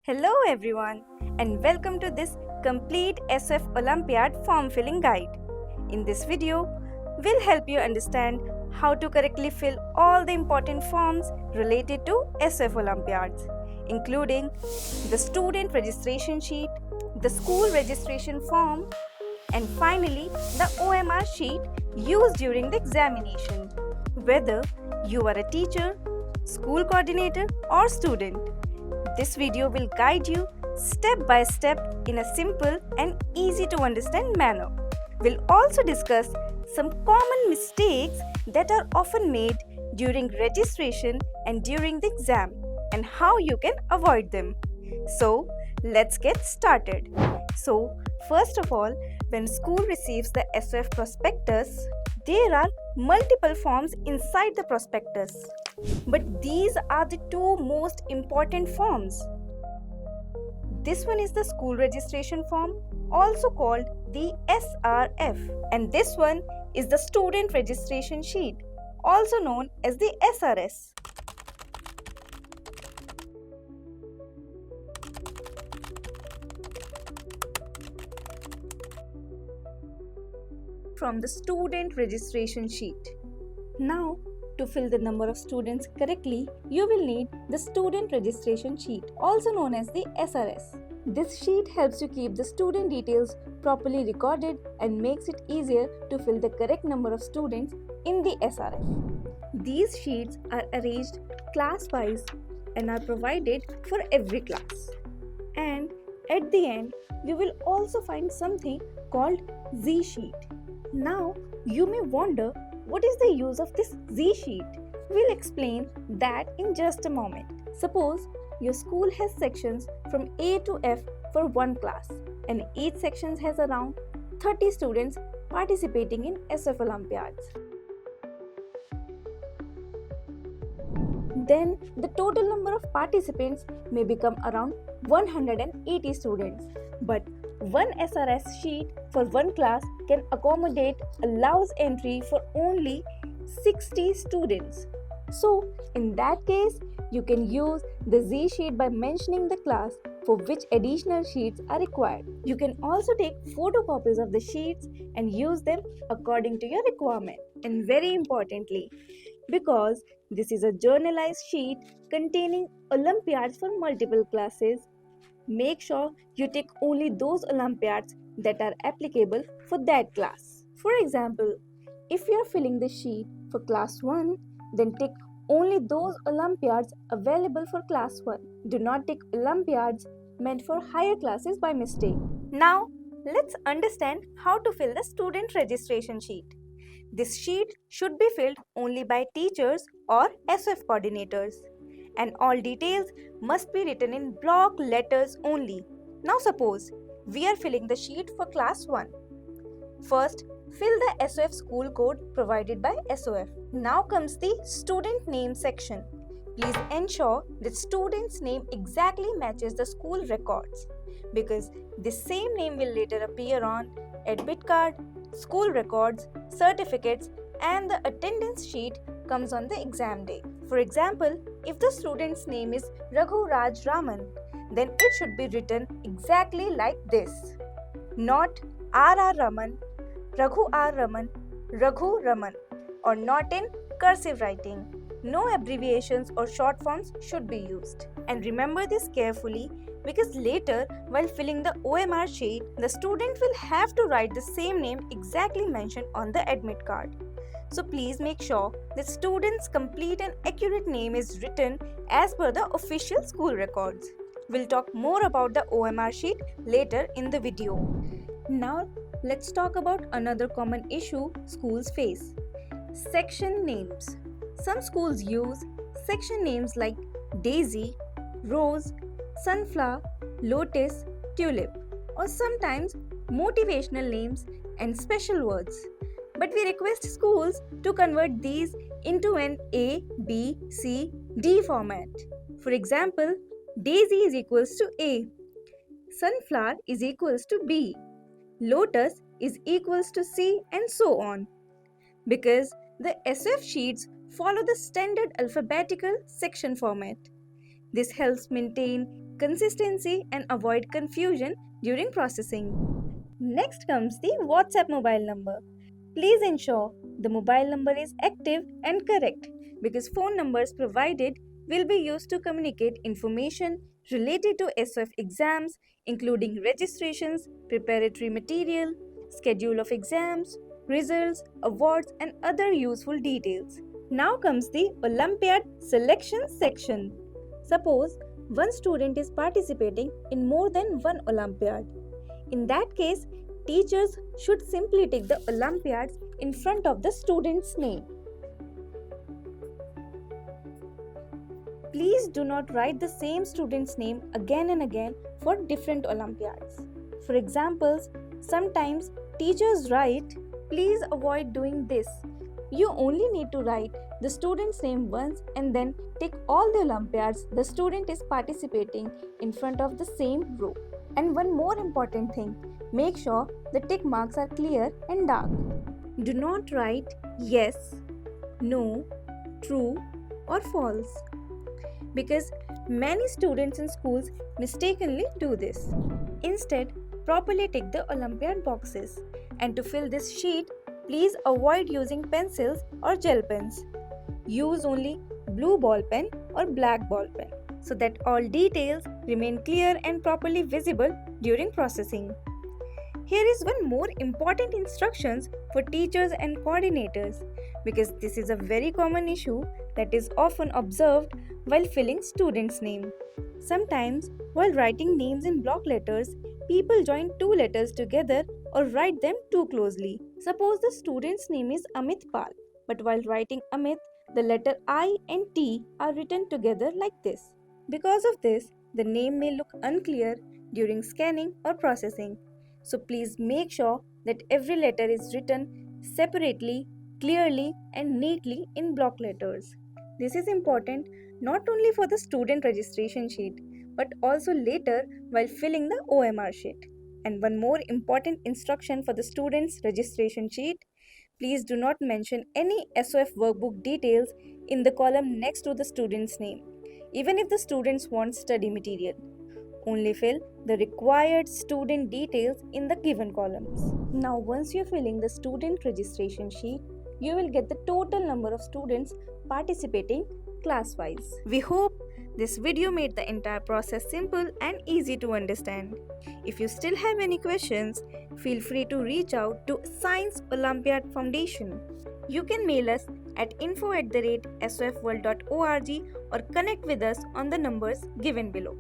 Hello everyone and welcome to this complete SOF Olympiad form filling guide. In this video, we'll help you understand how to correctly fill all the important forms related to SOF Olympiads, including the student registration sheet, the school registration form, and finally the OMR sheet used during the examination. Whether you are a teacher, school coordinator, or student, this video will guide you step by step in a simple and easy to understand manner. We'll also discuss some common mistakes that are often made during registration and during the exam and how you can avoid them. So, let's get started. So, first of all, when school receives the SOF prospectus, there are multiple forms inside the prospectus. But these are the two most important forms. This one is the school registration form, also called the SRF, and this one is the student registration sheet, also known as the SRS. From the student registration sheet. Now, to fill the number of students correctly, you will need the student registration sheet, also known as the SRS. This sheet helps you keep the student details properly recorded and makes it easier to fill the correct number of students in the SRF. These sheets are arranged class-wise and are provided for every class. And at the end, you will also find something called Z sheet. Now, you may wonder, what is the use of this Z sheet? We'll explain that in just a moment. Suppose your school has sections from A to F for one class, and each section has around 30 students participating in SOF Olympiads. Then the total number of participants may become around 180 students. But one SRS sheet for one class can allows entry for only 60 students. So, in that case, you can use the Z sheet by mentioning the class for which additional sheets are required. You can also take photocopies of the sheets and use them according to your requirement. And very importantly, because this is a journalized sheet containing Olympiads for multiple classes, make sure you take only those Olympiads that are applicable for that class. For example, if you are filling the sheet for class 1, then take only those Olympiads available for class 1. Do not take Olympiads meant for higher classes by mistake. Now, let's understand how to fill the student registration sheet. This sheet should be filled only by teachers or SOF coordinators, and all details must be written in block letters only. Now suppose we are filling the sheet for class 1. First, fill the SOF school code provided by SOF. Now comes the student name section. Please ensure that student's name exactly matches the school records, because the same name will later appear on admit card, school records, certificates, and the attendance sheet comes on the exam day. For example, if the student's name is Raghu Raj Raman, then it should be written exactly like this. Not R.R. Raman, Raghu R. Raman, Raghu Raman, or not in cursive writing. No abbreviations or short forms should be used. And remember this carefully, because later, while filling the OMR sheet, the student will have to write the same name exactly mentioned on the admit card. So please make sure that student's complete and accurate name is written as per the official school records. We'll talk more about the OMR sheet later in the video. Now, let's talk about another common issue schools face: section names. Some schools use section names like Daisy, Rose, Sunflower, Lotus, Tulip, or sometimes motivational names and special words. But we request schools to convert these into an A, B, C, D format. For example, Daisy is equals to A, Sunflower is equals to B, Lotus is equals to C, and so on. Because the SOF sheets follow the standard alphabetical section format. This helps maintain consistency and avoid confusion during processing. Next comes the WhatsApp mobile number. Please ensure the mobile number is active and correct because phone numbers provided will be used to communicate information related to SOF exams, including registrations, preparatory material, schedule of exams, results, awards, and other useful details. Now comes the Olympiad selection section. Suppose one student is participating in more than one Olympiad. In that case, teachers should simply take the Olympiads in front of the student's name. Please do not write the same student's name again and again for different Olympiads. For examples, sometimes teachers write, please avoid doing this. You only need to write the student's name once and then tick all the Olympiads the student is participating in front of the same row. And one more important thing, make sure the tick marks are clear and dark. Do not write yes, no, true or false because many students in schools mistakenly do this. Instead, properly tick the Olympiad boxes. And to fill this sheet, please avoid using pencils or gel pens. Use only blue ball pen or black ball pen so that all details remain clear and properly visible during processing. Here is one more important instructions for teachers and coordinators because this is a very common issue that is often observed while filling students' name. Sometimes while writing names in block letters, people join two letters together or write them too closely. Suppose the student's name is Amit Pal, but while writing Amit, the letter I and T are written together like this. Because of this, the name may look unclear during scanning or processing. So please make sure that every letter is written separately, clearly and neatly in block letters. This is important not only for the student registration sheet but also later while filling the OMR sheet. And one more important instruction for the student's registration sheet, please do not mention any SOF workbook details in the column next to the student's name, even if the students want study material. Only fill the required student details in the given columns. Now once you are filling the student registration sheet, you will get the total number of students participating class-wise. We hope this video made the entire process simple and easy to understand. If you still have any questions, feel free to reach out to Science Olympiad Foundation. You can mail us at info@sofworld.org or connect with us on the numbers given below.